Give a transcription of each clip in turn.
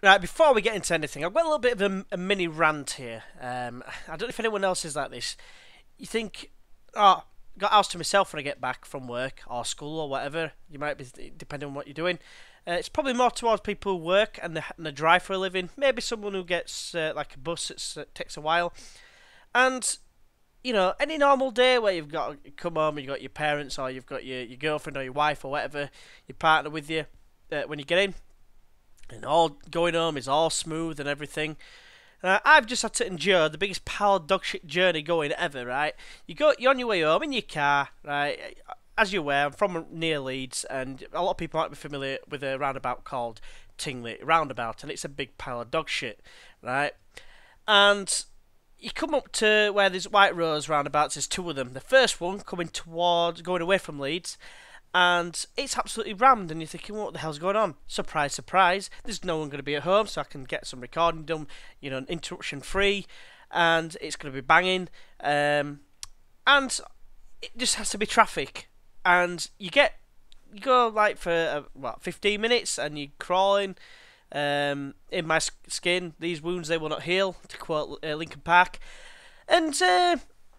Right, before we get into anything, I've got a little bit of a mini rant here. I don't know if anyone else is like this. You think, oh, got house to myself when I get back from work or school or whatever. You might be, depending on what you're doing. It's probably more towards people who work and they drive for a living. Maybe someone who gets like a bus that takes a while. And any normal day where you've got to come home and you've got your parents or you've got your girlfriend or your wife or whatever, your partner with you when you get in, and all going home is all smooth and everything. I've just had to endure the biggest pile of dog shit journey going ever, right? You're on your way home in your car, right? As you're aware, I'm from near Leeds, and a lot of people might be familiar with a roundabout called Tingley Roundabout, and it's a big pile of dog shit, right? And you come up to where there's White Rose roundabouts, there's two of them. The first one going away from Leeds, and it's absolutely rammed, and you're thinking, what the hell's going on? Surprise, surprise, there's no one going to be at home, so I can get some recording done, interruption free, and it's going to be banging, and it just has to be traffic, and you go like for 15 minutes, and you're crawling, in my skin, these wounds they will not heal, to quote Linkin Park, and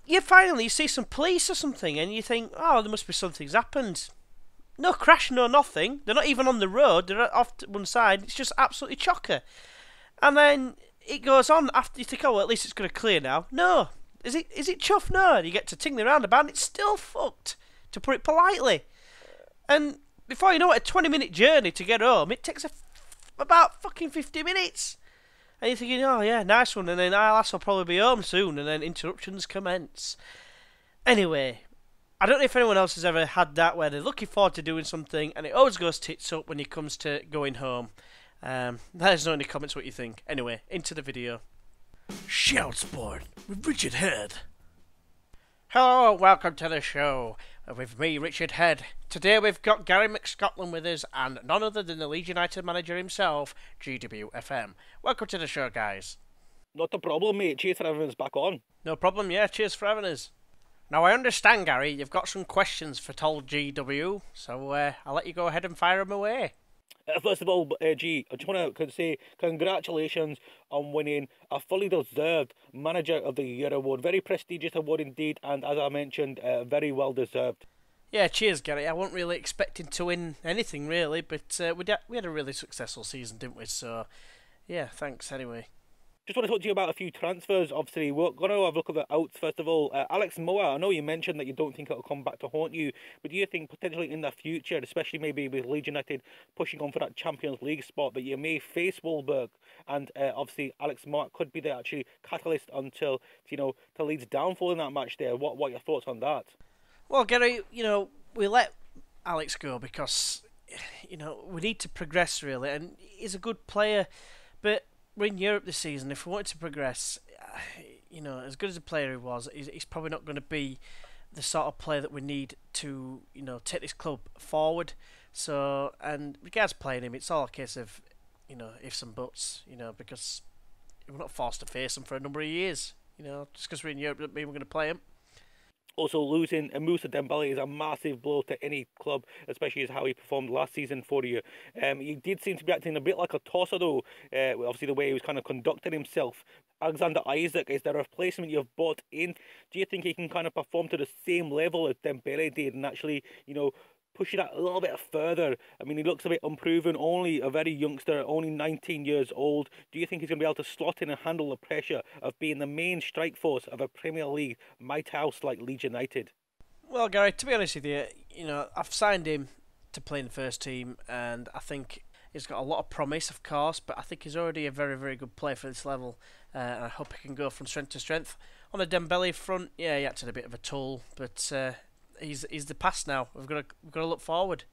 you see some police or something, and you think, oh, there must be something's happened. No crash, no nothing. They're not even on the road. They're off to one side. It's just absolutely chocker. And then it goes on after you think, oh, well, at least it's going to clear now. No. Is it chuff? No. You get to Tingley Roundabout and it's still fucked, to put it politely. And before you know it, a 20-minute journey to get home, it takes about fucking 50 minutes. And you're thinking, oh, yeah, nice one. And then I'll probably be home soon. And then interruptions commence. Anyway, I don't know if anyone else has ever had that where they're looking forward to doing something and it always goes tits up when it comes to going home. Let us know in the comments what you think. Anyway, into the video. Shout Sport with Richard Head. Hello, welcome to the show with me, Richard Head. Today we've got Gary McScotland with us and none other than the Leeds United manager himself, GWFM. Welcome to the show, guys. Not a problem, mate. Cheers for having us back on. No problem, yeah, cheers for having us. Now, I understand, Gary, you've got some questions for Told GW, so I'll let you go ahead and fire them away. First of all, G, I just want to say congratulations on winning a fully deserved Manager of the Year award. Very prestigious award indeed, and as I mentioned, very well deserved. Yeah, cheers, Gary. I wasn't really expecting to win anything, really, but we had a really successful season, didn't we? So, yeah, thanks anyway. Just want to talk to you about a few transfers. Obviously, we're going to have a look at the outs first of all. Alex Moa, I know you mentioned that you don't think it'll come back to haunt you, but do you think potentially in the future, especially maybe with Leeds United pushing on for that Champions League spot, that you may face Wolberg and obviously Alex Moa could be the actually catalyst until, to Leeds' downfall in that match there? What are your thoughts on that? Well, Gary, we let Alex go because, we need to progress really, and he's a good player, but we're in Europe this season. If we wanted to progress, as good as a player he was, he's probably not going to be the sort of player that we need to, take this club forward. So, and regards playing him, it's all a case of, ifs and buts, because we're not forced to face him for a number of years. Just because we're in Europe doesn't mean we're going to play him. Also, losing Moussa Dembele is a massive blow to any club, especially as how he performed last season for you. He did seem to be acting a bit like a tosser, though, obviously the way he was kind of conducting himself. Alexander Isaac is the replacement you've bought in. Do you think he can kind of perform to the same level as Dembele did and actually, push it out a little bit further? I mean, he looks a bit unproven, only a very youngster, only 19 years old. Do you think he's going to be able to slot in and handle the pressure of being the main strike force of a Premier League might house like Leeds United? Well, Gary, to be honest with you, I've signed him to play in the first team, and I think he's got a lot of promise, of course, but I think he's already a very, very good player for this level, and I hope he can go from strength to strength. On the Dembele front, yeah, he acted a bit of a tool, but he's the past now. We've got to look forward.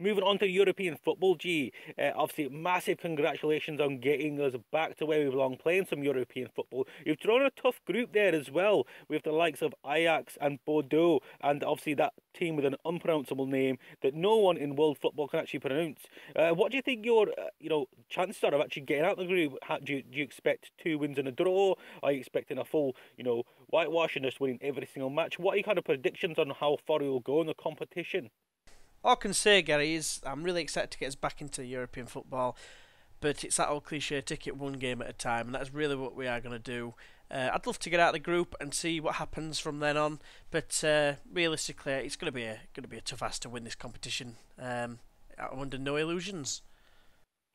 Moving on to European football, G. Obviously, massive congratulations on getting us back to where we belong, playing some European football. You've drawn a tough group there as well, with the likes of Ajax and Bordeaux, and obviously that team with an unpronounceable name that no one in world football can actually pronounce. What do you think your chances are of actually getting out of the group? Do you expect 2 wins and a draw? Are you expecting a full, whitewash and just winning every single match? What are your kind of predictions on how far you'll go in the competition? All I can say, Gary, is I'm really excited to get us back into European football. but it's that old cliche, take it one game at a time, and that's really what we are going to do. I'd love to get out of the group and see what happens from then on, but realistically, it's going to be a tough ask to win this competition. I'm under no illusions.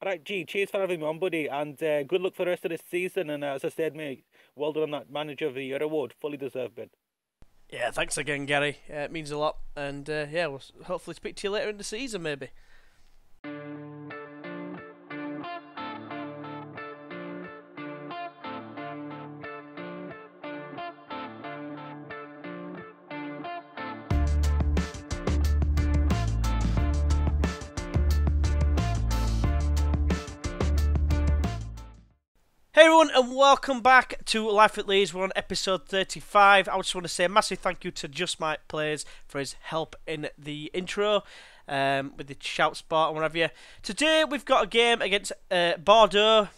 Alright, G, cheers for having me on, buddy, and good luck for the rest of this season. And as I said, mate, well done on that Manager of the Year award, fully deserved, Ben. Yeah, thanks again, Gary. It means a lot, and yeah, we'll hopefully speak to you later in the season, maybe. Hey everyone, and welcome back to Life at Leeds. We're on episode 35. I just want to say a massive thank you to Just Mike Plays for his help in the intro, with the shout spot and whatever. Today we've got a game against Bordeaux,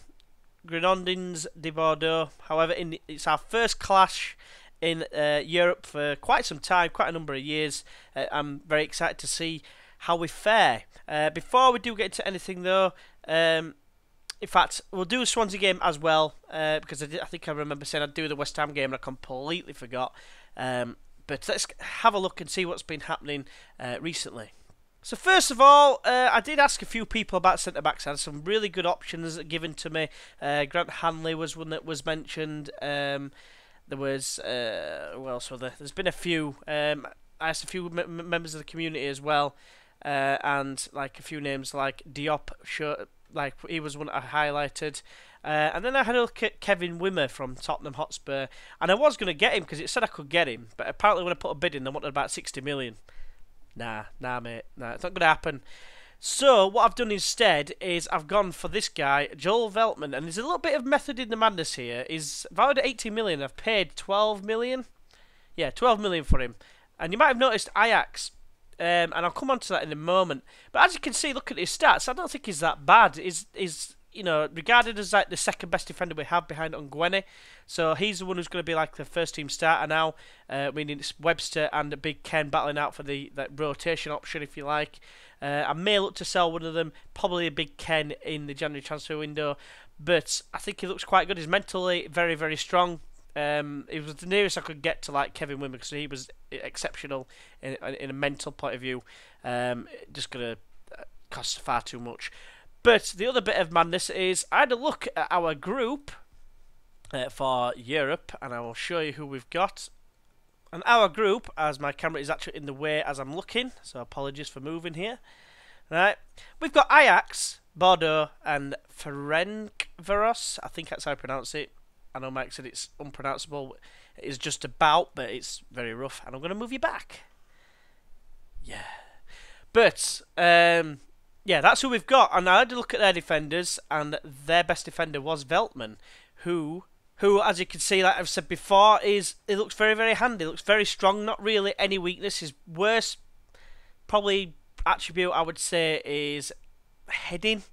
Grenadines de Bordeaux. However, it's our first clash in Europe for quite some time, quite a number of years. I'm very excited to see how we fare. Before we do get into anything though, in fact, we'll do a Swansea game as well, because I think I remember saying I'd do the West Ham game and I completely forgot. But let's have a look and see what's been happening recently. So first of all, I did ask a few people about centre-backs. I had some really good options given to me. Grant Hanley was one that was mentioned. There was, who else were there? There's been a few. I asked a few members of the community as well, and like a few names like Diop, like he was one I highlighted, and then I had a look at Kevin Wimmer from Tottenham Hotspur, and I was going to get him because it said I could get him, but apparently when I put a bid in, they wanted about 60 million. Nah, mate, it's not going to happen. So what I've done instead is I've gone for this guy, Joel Veltman, and there's a little bit of method in the madness here. Is valued at 80 million. I've paid 12 million. Yeah, 12 million for him, and you might have noticed Ajax. And I'll come on to that in a moment. But as you can see, look at his stats. I don't think he's that bad. He's regarded as like the second best defender we have behind Ongwene. So he's the one who's going to be like the first team starter now. Meaning it's Webster and Big Ken battling out for that rotation option, if you like. I may look to sell one of them, probably a Big Ken in the January transfer window. But I think he looks quite good. He's mentally very, very strong. It was the nearest I could get to like Kevin Wimmer because he was exceptional in a mental point of view. Just going to cost far too much. But the other bit of madness is I had a look at our group for Europe, and I will show you who we've got. And our group, as my camera is actually in the way as I'm looking, so apologies for moving here. Right, we've got Ajax, Bordeaux, and Ferencváros. I think that's how I pronounce it. I know Mike said it's unpronounceable. It is just about, but it's very rough. And I'm going to move you back. Yeah. But, yeah, that's who we've got. And I had to look at their defenders, and their best defender was Veltman, who, as you can see, like I've said before, it looks very, very handy. It looks very strong. Not really any weakness. His worst, probably, attribute, I would say, is heading.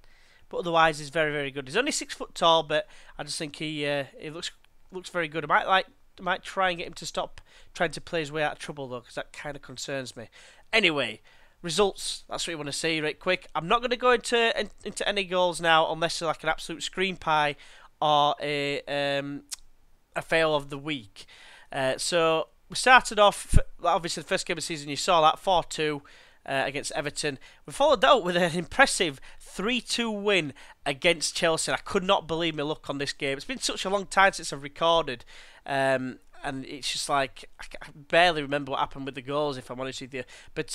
But otherwise, he's very, very good. He's only 6 foot tall, but I just think he looks very good. I might try and get him to stop trying to play his way out of trouble though, because that kind of concerns me. Anyway, results. That's what you want to see, right? Quick. I'm not going to go into any goals now, unless they're like an absolute screen pie or a fail of the week. So we started off. Obviously, the first game of the season, you saw that 4-2. Against Everton. We followed that up with an impressive 3-2 win against Chelsea. I could not believe my luck on this game. It's been such a long time since I've recorded, and it's just like I barely remember what happened with the goals, if I'm honest with you. But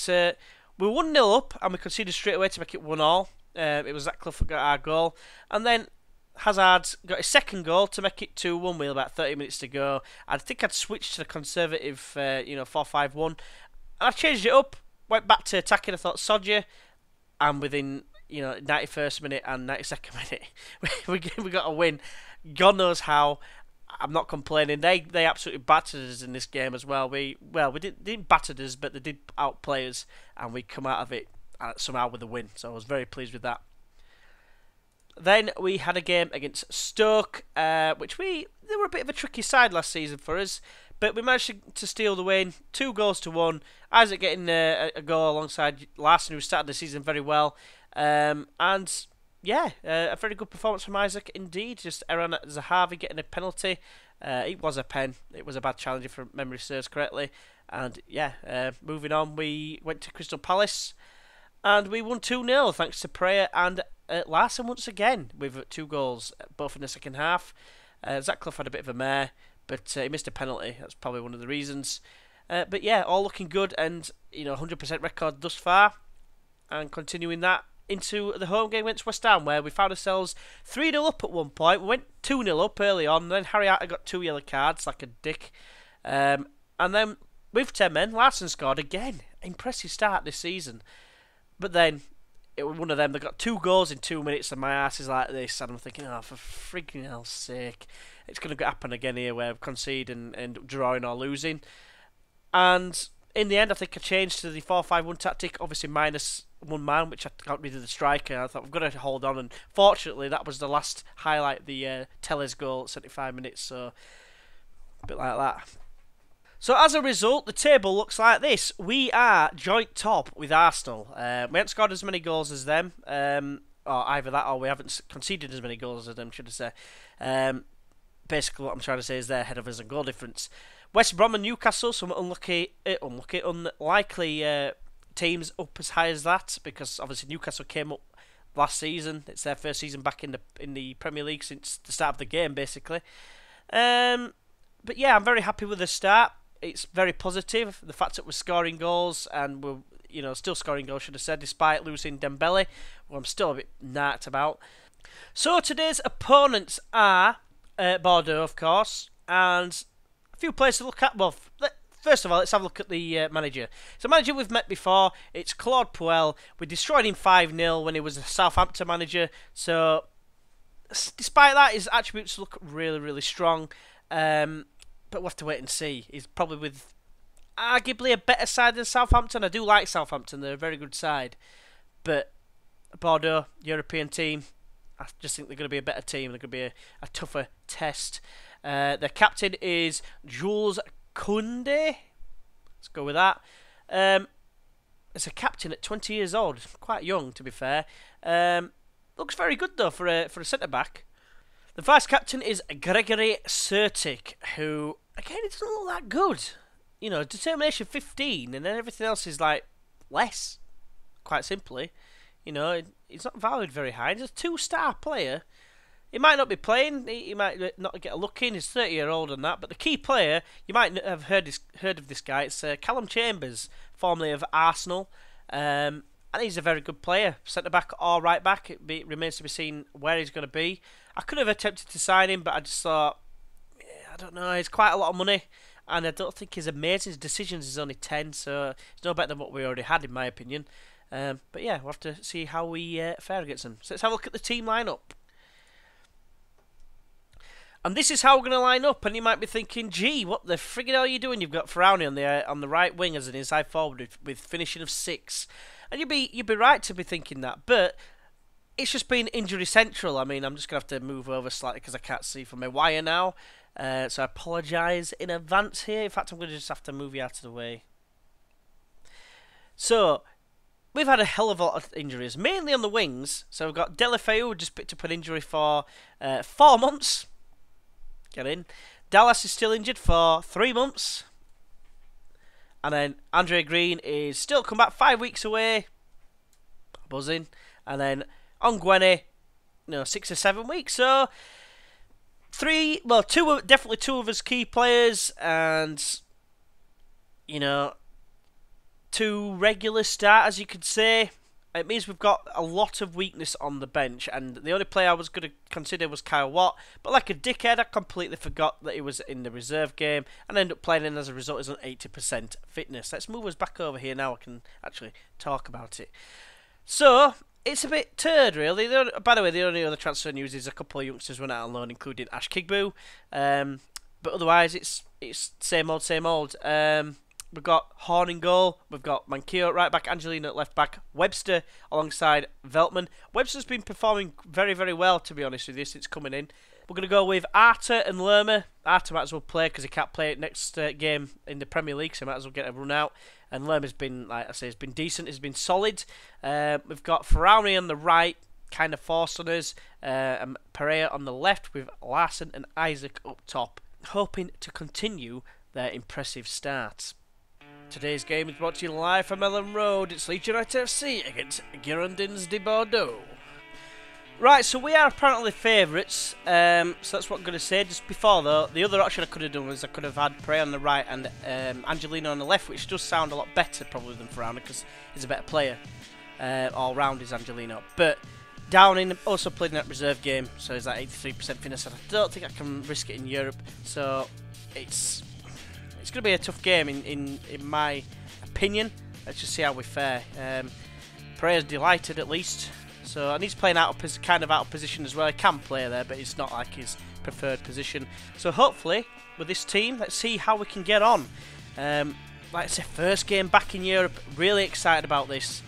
we were 1-0 up, and we conceded straight away to make it 1-1. It was Zach Clifford got our goal, and then Hazard got his second goal to make it 2-1 with about 30 minutes to go. I think I'd switched to the conservative, 4-5-1, and I changed it up. Went back to attacking. I thought, sod you, and within 91st minute and 92nd minute, we got a win. God knows how. I'm not complaining. They absolutely battered us in this game as well. We didn't batter us, but they did outplay us, and we come out of it somehow with a win. So I was very pleased with that. Then we had a game against Stoke, which they were a bit of a tricky side last season for us. But we managed to steal the win, 2-1. Isaac getting a goal alongside Larson, who started the season very well. And yeah, a very good performance from Isaac indeed. Just Aaron Zahavi getting a penalty. It was a pen. It was a bad challenge if memory serves correctly. And yeah, moving on, we went to Crystal Palace and we won 2-0 thanks to Prayer and Larson once again with 2 goals, both in the second half. Zach Clough had a bit of a mare, but he missed a penalty. That's probably one of the reasons. But yeah, all looking good, and 100% record thus far, and continuing that into the home game against West Ham, where we found ourselves 3-0 up at one point. We went 2-0 up early on, and then Harry Arter got 2 yellow cards like a dick. And then with 10 men, Larson scored again. Impressive start this season. But then it was one of them. They got 2 goals in 2 minutes, and my ass is like this. And I'm thinking, oh, for freaking hell's sake, it's going to happen again here, where we concede and drawing or losing. And in the end, I think I changed to the 4-5-1 tactic, obviously minus 1 man, which I got rid of the striker. I thought, we've got to hold on, and fortunately, that was the last highlight, the Tellez goal at 75 minutes, so a bit like that. So as a result, the table looks like this. We are joint top with Arsenal. We haven't scored as many goals as them, or either that, or we haven't conceded as many goals as them, should I say. Basically, what I'm trying to say is they're ahead of us in goal difference. West Brom and Newcastle, some unlikely teams up as high as that, because obviously Newcastle came up last season. It's their first season back in the Premier League since the start of the game, basically. But yeah, I'm very happy with the start. It's very positive. The fact that we're scoring goals, and we're still scoring goals, should have said, despite losing Dembele, who I'm still a bit narked about. So today's opponents are Bordeaux, of course, and a few players to look at. Well, first of all, let's have a look at the manager. It's a manager we've met before. It's Claude Puel. We destroyed him 5-0 when he was a Southampton manager. So, despite that, his attributes look really, really strong. But we'll have to wait and see. He's probably with arguably a better side than Southampton. I do like Southampton. They're a very good side. But Bordeaux, European team, I just think they're going to be a better team. They're going to be a tougher test. Their captain is Jules Koundé. Let's go with that. As a captain at 20 years old, quite young to be fair. Looks very good though for a centre back. The vice captain is Gregory Sertic, who again, it doesn't look that good. Determination 15, and then everything else is like less. Quite simply, he's not valued very high. He's a 2-star player. He might not be playing. He might not get a look in. He's 30-year-old and that. But the key player, you might have heard of this guy. It's Callum Chambers, formerly of Arsenal. And he's a very good player. Centre-back or right-back. It remains to be seen where he's going to be. I could have attempted to sign him, but I just thought, I don't know. It's quite a lot of money. And I don't think he's amazing. His decisions is only 10, so it's no better than what we already had, in my opinion. But yeah, we'll have to see how we fare against them. So let's have a look at the team lineup. And this is how we're going to line up, and you might be thinking, gee, what the friggin' hell are you doing? You've got Faraoni on the right wing as an inside forward with finishing of 6. And you'd be right to be thinking that, but it's just been injury central. I mean, I'm just going to have to move over slightly because I can't see from my wire now. So I apologise in advance here. In fact, I'm going to just have to move you out of the way. So, we've had a hell of a lot of injuries, mainly on the wings. So we've got Delafeu, who just picked up an injury for 4 months. Get in. Dallas is still injured for 3 months. And then Andre Green is still come back 5 weeks away. Buzzing. And then Ongwene, 6 or 7 weeks. So, definitely 2 of his key players. And, 2 regular starters, you could say. It means we've got a lot of weakness on the bench, and the only player I was going to consider was Kyle Watt, but like a dickhead, I completely forgot that he was in the reserve game, and ended up playing in as a result. He's on 80% fitness. Let's move us back over here now. I can actually talk about it. So, it's a bit turd, really. By the way, the only other transfer news is a couple of youngsters went out on loan, including Ash Kigbu, but otherwise, it's same old, same old. We've got Horn in goal. We've got Manquillo at right back, Angelino at left back, Webster alongside Veltman. Webster's been performing very, very well, to be honest with you, since coming in. We're going to go with Arter and Lerma. Arter might as well play because he can't play it next game in the Premier League, so he might as well get a run out. And Lerma's been, like I say, he's been decent. He's been solid. We've got Faraoni on the right. kind of forced on us. And Pereira on the left with Larson and Isaac up top, hoping to continue their impressive start. Today's game is brought to you live from Elland Road. It's Leeds United FC against Girondins de Bordeaux. Right, so we are apparently favourites, so that's what I'm going to say. Just before though, the other option I could have done was I could have had Pereira on the right and Angelino on the left, which does sound a lot better probably than Ferrano because he's a better player. All round is Angelino. But Downing also played in that reserve game, so he's at 83% fitness. I don't think I can risk it in Europe, so it's going to be a tough game in my opinion. Let's just see how we fare. Pereira's delighted at least. So, and he's playing kind of out of position as well. He can play there, but it's not like his preferred position. So hopefully, with this team, let's see how we can get on. Like I said, first game back in Europe. Really excited about this.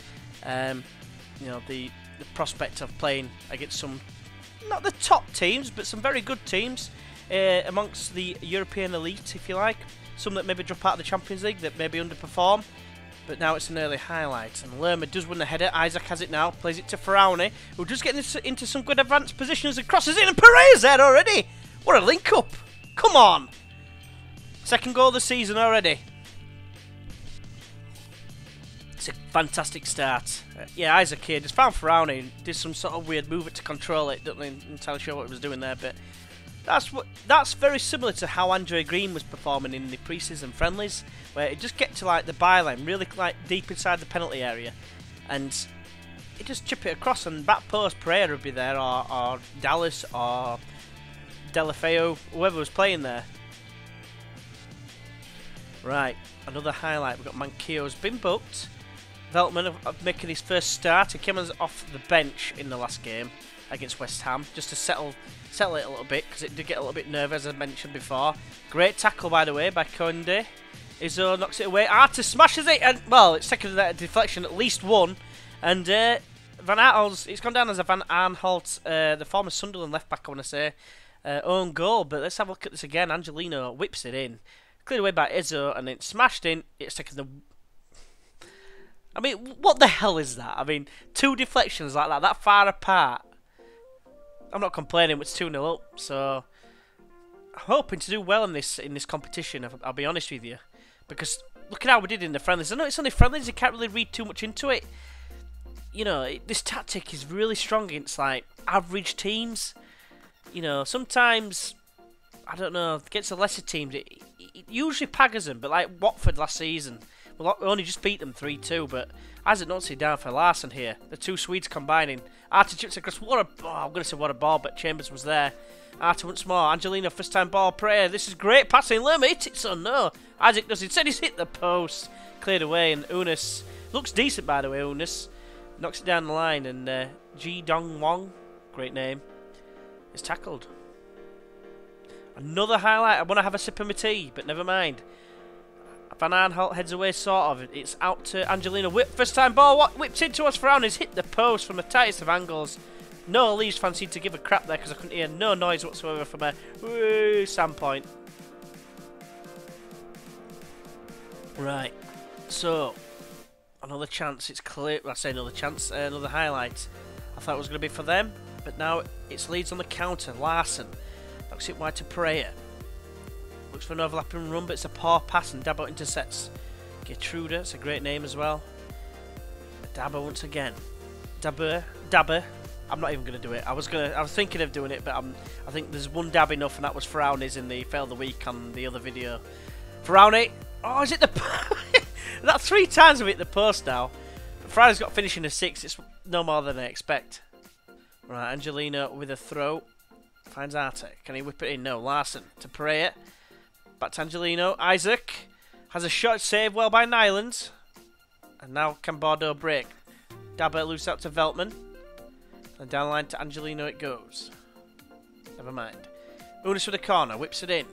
You know, the prospect of playing against some, not the top teams, but some very good teams amongst the European elite, if you like. Some that maybe drop out of the Champions League, that maybe underperform. But now it's an early highlight, and Lerma does win the header. Isaac has it now, plays it to Ferrano, who just getting into some good advanced positions and crosses in, and Pereira's there already! What a link-up! Come on! Second goal of the season already. It's a fantastic start. Yeah, Isaac here just found Ferrano, did some sort of weird move to control it, don't entirely sure what he was doing there, but that's very similar to how Andre Green was performing in the pre-season friendlies, where it just get to like the byline, really like deep inside the penalty area, and it just chip it across, and back post Pereira would be there, or Dallas, or Delafeo, whoever was playing there. Right, another highlight. We've got Manquillo's been booked. Veltman of making his first start. He came off the bench in the last game against West Ham, just to settle it a little bit, because it did get a little bit nervous, as I mentioned before. Great tackle, by the way, by Conde. Izzo knocks it away. Arta smashes it, and, well, it's taken a deflection, at least one. And Van Aanholt's, it's gone down as a Van Aanholt, the former Sunderland left-back, I want to say, own goal. But let's have a look at this again. Angelino whips it in. Cleared away by Izzo, and it's smashed in. It's taken the... I mean, what the hell is that? I mean, two deflections like that far apart. I'm not complaining, it's 2-0 up, so I'm hoping to do well in this competition, I'll be honest with you. Because look at how we did in the friendlies. I know it's only friendlies, you can't really read too much into it. You know, this tactic is really strong against like average teams. You know, sometimes, I don't know, against the lesser teams, it usually paggers them, but like Watford last season, we only just beat them 3-2, but Isaac not sit down for Larson here. The two Swedes combining. Arta chips across. I'm going to say what a ball, but Chambers was there. Arta once more. Angelino, first time ball. Pereira. This is great passing. Lerma hit it, so no. Isaac does. Instead, he's hit the post. Cleared away, and Unis looks decent, by the way. Unis knocks it down the line, and Ji Dong Wong, great name, is tackled. Another highlight. I want to have a sip of my tea, but never mind. Van Aanholt heads away, sort of. It's out to Angelino. First time ball, whipped into us. Ferrano has hit the post from the tightest of angles. No Leeds fan seemed to give a crap there because I couldn't hear no noise whatsoever from a standpoint. Right, so another chance. It's clear. I say another chance, another highlight. I thought it was going to be for them, but now it's Leeds on the counter. Larson knocks it wide to Pereira. Looks for an overlapping run, but it's a poor pass, and Dabo intercepts. Gertruda, it's a great name as well. Dabo once again. Dabber. I'm not even going to do it. I was thinking of doing it, but I think there's one dab enough, and that was Ferraune's in the fail of the week on the other video. Ferraune. Oh, is it the... That 3 times I've hit the post now. Ferraune's got finishing a 6. It's no more than I expect. Right, Angelino with a throw. Finds Arte. Can he whip it in? No. Larson to Pereira. Back to Angelino. Isaac has a shot, saved well by Nyland. And now can Bordeaux break? Dabber loose out to Veltman. And down the line to Angelino it goes. Never mind. Unis with a corner, whips it in.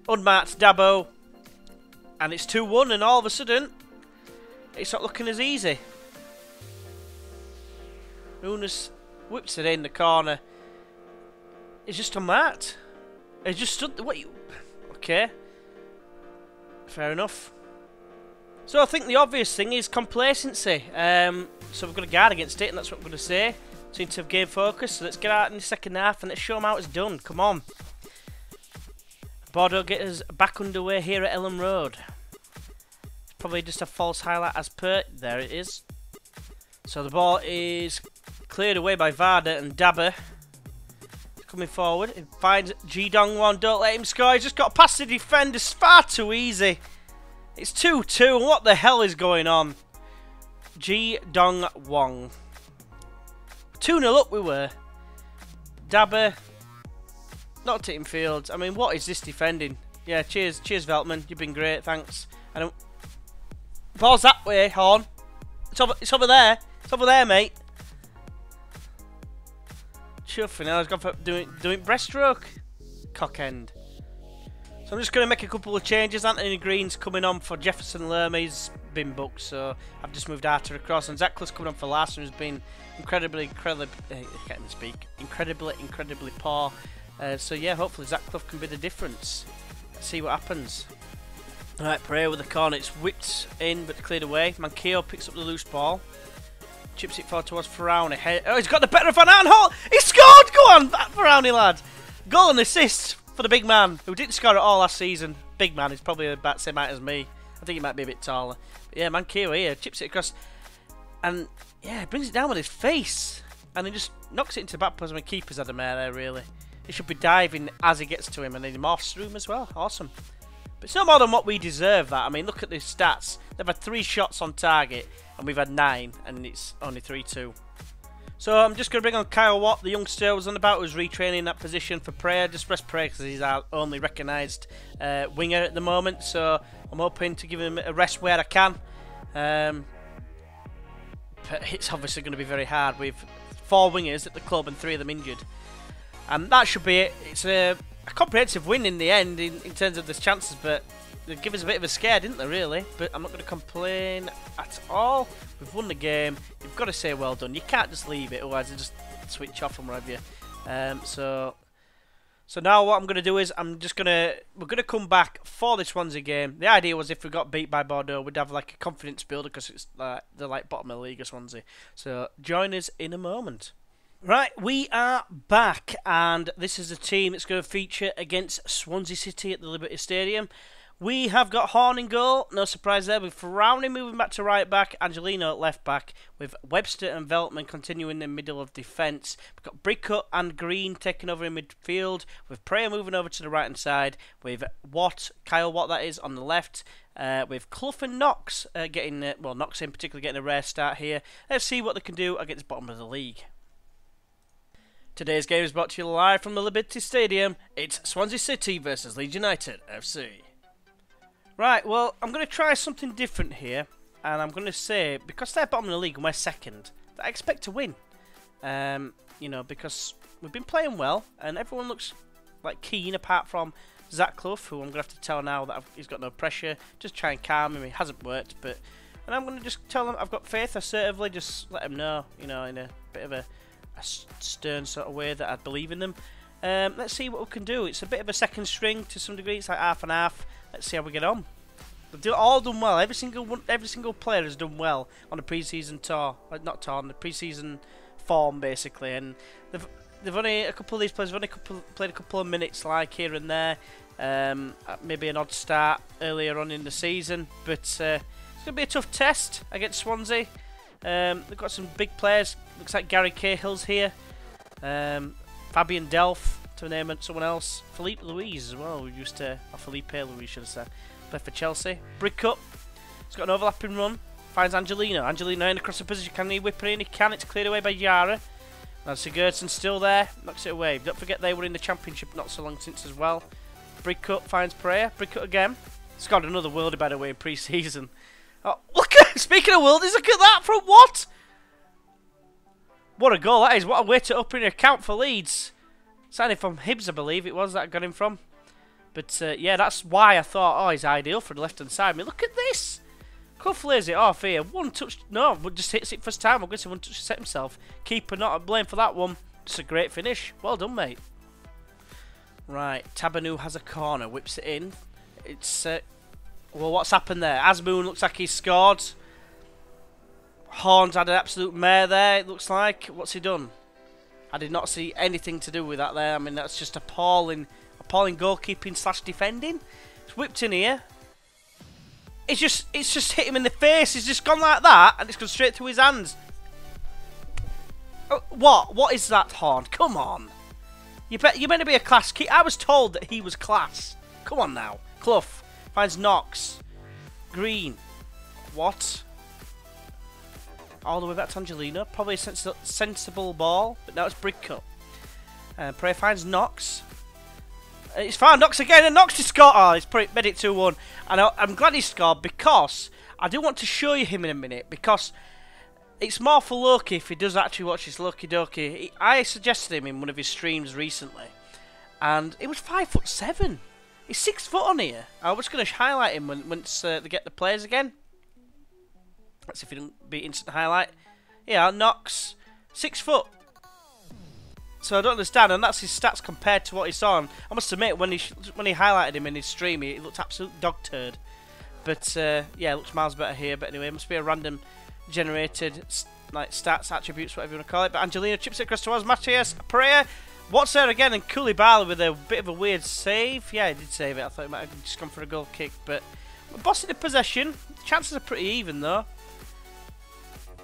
Unmarked Dabo. And it's 2-1, and all of a sudden, it's not looking as easy. Unis whips it in the corner. It's just unmarked. It's just stood. What you? Okay. Fair enough. So I think the obvious thing is complacency. So we've got to guard against it, and that's what I'm going to say. seem to have gained focus. So let's get out in the second half and let's show them how it's done. Come on. Bordeaux get us back underway here at Elland Road. It's probably just a false highlight as per. There it is. So the ball is cleared away by Varda and Dabber. Coming forward, it finds Ji Dong-won, don't let him score, he's just got past the defender, it's far too easy. It's 2-2, what the hell is going on? Ji Dong-won. 2-0 up we were. Dabber, knocked it in field. I mean, what is this defending? Yeah, cheers Veltman, you've been great, thanks. I don't... Ball's that way, Horn. It's over there, mate. Chuffing, I was going for doing breaststroke. Cock end. So I'm just going to make a couple of changes. Anthony Green's coming on for Jefferson Lerma. He's been booked, so I've just moved Arthur across. And Zach Clough's coming on for Larson, who's been incredibly poor. So yeah, hopefully Zach Clough can be the difference. Let's see what happens. Alright, Pereira with the corner. It's whipped in, but cleared away. Manquillo picks up the loose ball. Chips it forward towards Faraoni. Oh, he's got the better of Van Aanholt! He scored! Go on, that Faraoni lad! Goal and assist for the big man, who didn't score at all last season. Big man, he's probably about the same height as me. I think he might be a bit taller. But yeah, Manquillo here, chips it across. And yeah, brings it down with his face. And he just knocks it into the back post. I mean, keeper's had a mare there, really. He should be diving as he gets to him, and then he morphs through him as well. Awesome. But it's no more than what we deserve, that. I mean, look at the stats. They've had 3 shots on target, and we've had 9, and it's only 3-2. So I'm just going to bring on Kyle Watt, the youngster was on about, who's retraining that position for Prayer. Just rest Prayer because he's our only recognised winger at the moment. So I'm hoping to give him a rest where I can. But it's obviously going to be very hard with 4 wingers at the club and 3 of them injured. And that should be it. It's a comprehensive win in the end in terms of the chances, but they give us a bit of a scare, didn't they, really? But I'm not going to complain at all. We've won the game. You've got to say well done. You can't just leave it, otherwise you just switch off and whatever. So now what I'm going to do is we're going to come back for this Swansea game. The idea was if we got beat by Bordeaux, we'd have like a confidence builder because it's they're like bottom of the league of Swansea. So join us in a moment. Right, we are back, and this is the team that's going to feature against Swansea City at the Liberty Stadium. We have got Horn in goal, no surprise there, with Faraoni moving back to right back, Angelino at left back, with Webster and Veltman continuing in the middle of defence. We've got Brickut and Green taking over in midfield, with Prayer moving over to the right hand side, with Kyle Watt that is, on the left, with Clough and Knox Knox in particular getting a rare start here. Let's see what they can do against the bottom of the league. Today's game is brought to you live from the Liberty Stadium. It's Swansea City versus Leeds United FC. Right, well, I'm going to try something different here, and I'm going to say, because they're bottom of the league and we're second, that I expect to win. You know, because we've been playing well, and everyone looks like keen, apart from Zach Clough, who I'm going to have to tell now that he's got no pressure. Just try and calm him. It hasn't worked, and I'm going to just tell him I've got faith assertively, just let him know, you know, in a bit of a stern sort of way that I believe in them. Let's see what we can do. It's a bit of a second string to some degree. It's like half and half. Let's see how we get on. They've all done well. Every single player has done well on the pre-season tour, on the pre-season form basically. And they've only a couple of these players have only played a couple of minutes, like here and there. Maybe an odd start earlier on in the season, but it's going to be a tough test against Swansea. They've got some big players. Looks like Gary Cahill's here. Fabian Delph, to name someone else. Philippe Louise as well. Felipe Louise should have said. Play for Chelsea. Brickut. He's got an overlapping run. Finds Angelino. Angelino in across the position. Can he whip it in? He can. It's cleared away by Yara. Now Sigurdsson still there. Knocks it away. Don't forget they were in the Championship not so long since as well. Brickut finds Pereira. Brickut again. Scored another worldie, by the way, in pre-season. Oh, look at, speaking of worldies, look at that from what? What a goal that is. What a way to open an account for Leeds. Signing from Hibs, I believe it was, that I got him from. But yeah, that's why I thought, oh, he's ideal for the left-hand side. I mean, look at this. Clough lays it off here. One touch, no, just hits it first time. I'm going to say one touch to set himself. Keeper not to blame for that one. Just a great finish. Well done, mate. Right, Tabanu has a corner, whips it in. It's, well, what's happened there? Asmoon looks like he's scored. Horn's had an absolute mare there, it looks like. What's he done? I did not see anything to do with that there. I mean, that's just appalling goalkeeping slash defending. It's whipped in here. It's just hit him in the face. He's just gone like that, and it's gone straight through his hands. Oh, what is that, Horn? Come on. You're meant to be a class kid. I was told that he was class. Come on now. Clough finds Knox. Green. What? All the way back to Angelino. Probably a sensible ball, but now it's Brick Cut. Prey finds Knox. It's found Knox again, and Knox to score. Oh, he's made it 2-1. And I'm glad he scored because I do want to show you him in a minute because it's more for Loki if he does actually watch his Loki Doki. I suggested him in one of his streams recently, and it was 5'7". He's 6 foot on here. I was going to highlight him once they get the players again. Let's see if he didn't be instant highlight. Yeah, Knox, 6 foot. So I don't understand, and that's his stats compared to what he saw. And I must admit, when he highlighted him in his stream, he looked absolute dog turd. But yeah, it looks miles better here. But anyway, it must be a random generated like stats, attributes, whatever you want to call it. But Angelino chips it across towards Matthias Pereira. What's there again? And Koulibaly with a bit of a weird save. Yeah, he did save it. I thought he might have just gone for a goal kick. But we're bossing the possession. The chances are pretty even though.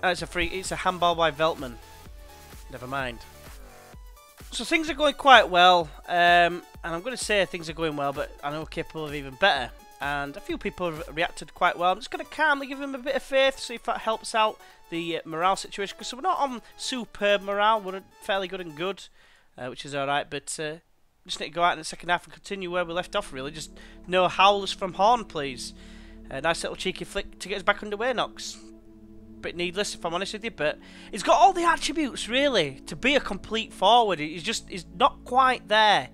And it's a handball by Veltman. Never mind. So things are going quite well, and I'm going to say things are going well, but I know we're capable of even better. And a few people have reacted quite well. I'm just going to calmly give them a bit of faith, see if that helps out the morale situation. Because we're not on superb morale, we're fairly good and good, which is alright. But just need to go out in the second half and continue where we left off, really. Just no howls from Horn, please. Nice little cheeky flick to get us back underway, Knox. Bit needless, if I'm honest with you, but he's got all the attributes really to be a complete forward. He's not quite there,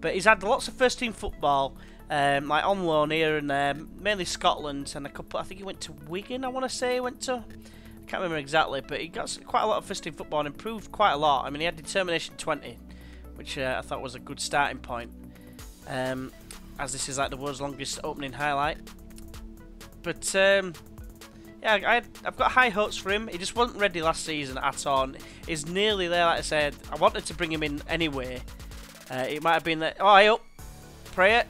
but he's had lots of first team football, like on loan here and there, mainly Scotland, and a couple. I think he went to Wigan. I want to say he went to. I can't remember exactly, but he got quite a lot of first team football and improved quite a lot. I mean, he had determination 20, which I thought was a good starting point, as this is like the world's longest opening highlight. But yeah, I've got high hopes for him. He just wasn't ready last season at all. He's nearly there, like I said. I wanted to bring him in anyway. It might have been that. Oh, hey up. Pray it.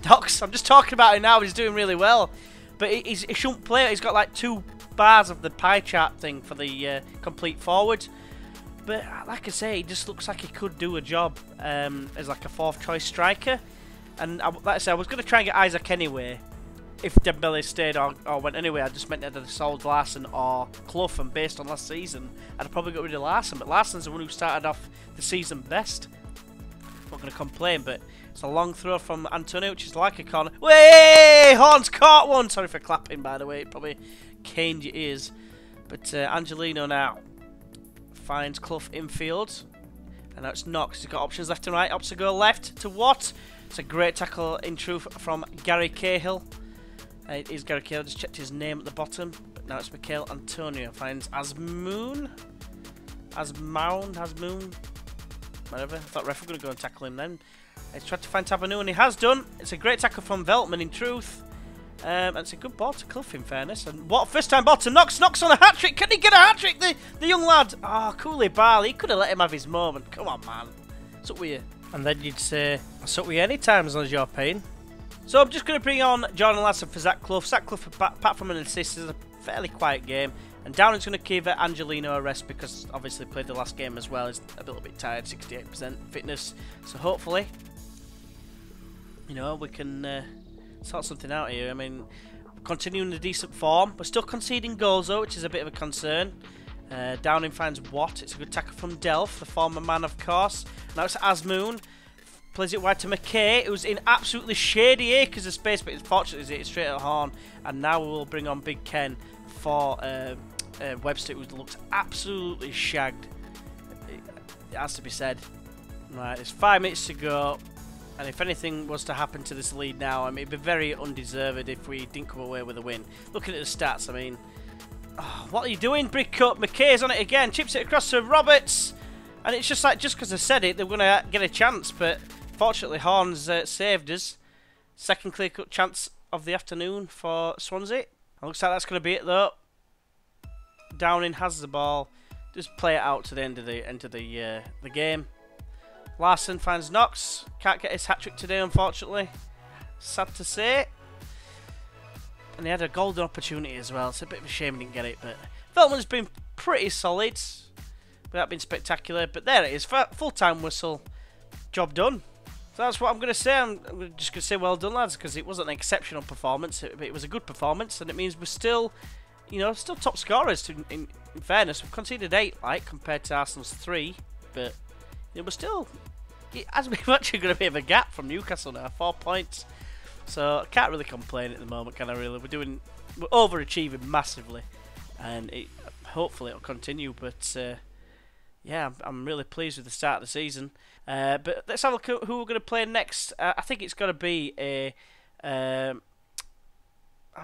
Docs, I'm just talking about him now. He's doing really well. But he shouldn't play it. He's got like 2 bars of the pie chart thing for the complete forward. But like I say, he just looks like he could do a job as like a 4th choice striker. And like I said, I was going to try and get Isaac anyway. If Dembele stayed or went anyway, I just meant I'd have sold Larson or Clough, and based on last season, I'd have probably got rid of Larson. But Larson's the one who started off the season best. I'm not going to complain, but it's a long throw from Antonio, which is like a corner. Way! Horn's caught one! Sorry for clapping, by the way. It probably caned your ears. But Angelino now finds Clough infield. And now it's Knox. He's got options left and right. Opts to go left to what? It's a great tackle in truth from Gary Cahill. It is Gary Cahill, just checked his name at the bottom, but now it's Mikel Antonio. Finds Asmoon, whatever. I thought ref were going to go and tackle him then. He's tried to find Tabanu, and he has done. It's a great tackle from Veltman in truth. And it's a good ball to Clough in fairness. And what a first time ball to Knox. Knox on a hat-trick. Can he get a hat-trick, the young lad? Oh, Koulibaly. He could have let him have his moment. Come on, man. What's up with you? And then you'd say, what's up with you any time as long as you're paying? So I'm just going to bring on Jordan Ladsson for Zach Clough. Zach Clough, apart from an assist, is a fairly quiet game. And Downing's going to give Angelino a rest because obviously played the last game as well. He's a little bit tired, 68% fitness. So hopefully, you know, we can sort something out here. I mean, continuing the decent form. We're still conceding goals though, which is a bit of a concern. Downing finds Watt. It's a good tackle from Delph, the former man of course. Now it's Asmoon. Plays it wide to McKay. It was in absolutely shady acres of space, but unfortunately it's straight at Horn. And now we will bring on Big Ken for Webster, who looks absolutely shagged. It has to be said. Right, there's 5 minutes to go. And if anything was to happen to this lead now, I mean, it'd be very undeserved if we didn't come away with a win. Looking at the stats, I mean, oh, what are you doing, Brick Cut? McKay's on it again, chips it across to Roberts. And it's just like, just because I said it, they're going to get a chance, but fortunately, Horn's saved us. Second clear-cut chance of the afternoon for Swansea. It looks like that's going to be it, though. Downing has the ball. just play it out to the end of the game. Larson finds Knox. Can't get his hat-trick today, unfortunately. Sad to say. And he had a golden opportunity as well. It's a bit of a shame he didn't get it. But Veltman's been pretty solid, without being spectacular. But there it is. Full-time whistle. Job done. So that's what I'm going to say. I'm just going to say well done, lads, because it wasn't an exceptional performance. It was a good performance, and it means we're still, still top scorers. In fairness, we've conceded 8, compared to Arsenal's 3. But we're still, it has been actually going to be a gap from Newcastle now, 4 points. So I can't really complain at the moment, can I really? We're overachieving massively, and hopefully it'll continue. But yeah, I'm really pleased with the start of the season. But let's have a look at who we're going to play next. I think it's got to be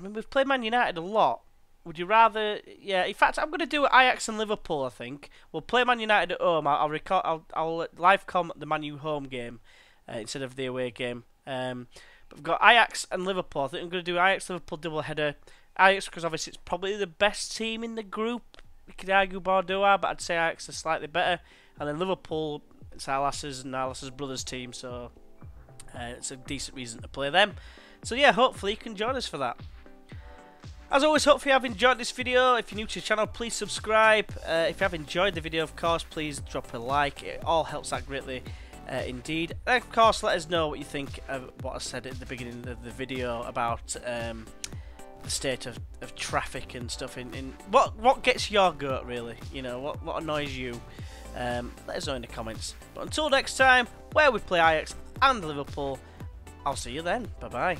we've played Man United a lot. Would you rather? Yeah, in fact, I'm going to do Ajax and Liverpool. I think we'll play Man United at home. I'll live com the Man U home game instead of the away game. But we've got Ajax and Liverpool. I think I'm going to do Ajax Liverpool double header. Ajax because obviously it's probably the best team in the group. We could argue Bordeaux are, but I'd say Ajax is slightly better. And then Liverpool, it's Alas's and Alas's brothers' team, so it's a decent reason to play them. So yeah, hopefully you can join us for that. As always, hopefully you have enjoyed this video. If you're new to the channel, please subscribe. If you have enjoyed the video, of course, please drop a like. It all helps out greatly indeed. And of course, let us know what you think of what I said at the beginning of the video about the state of traffic and stuff. In what gets your goat, really? What annoys you? Let us know in the comments. But until next time, where we play Ajax and Liverpool, I'll see you then. Bye-bye.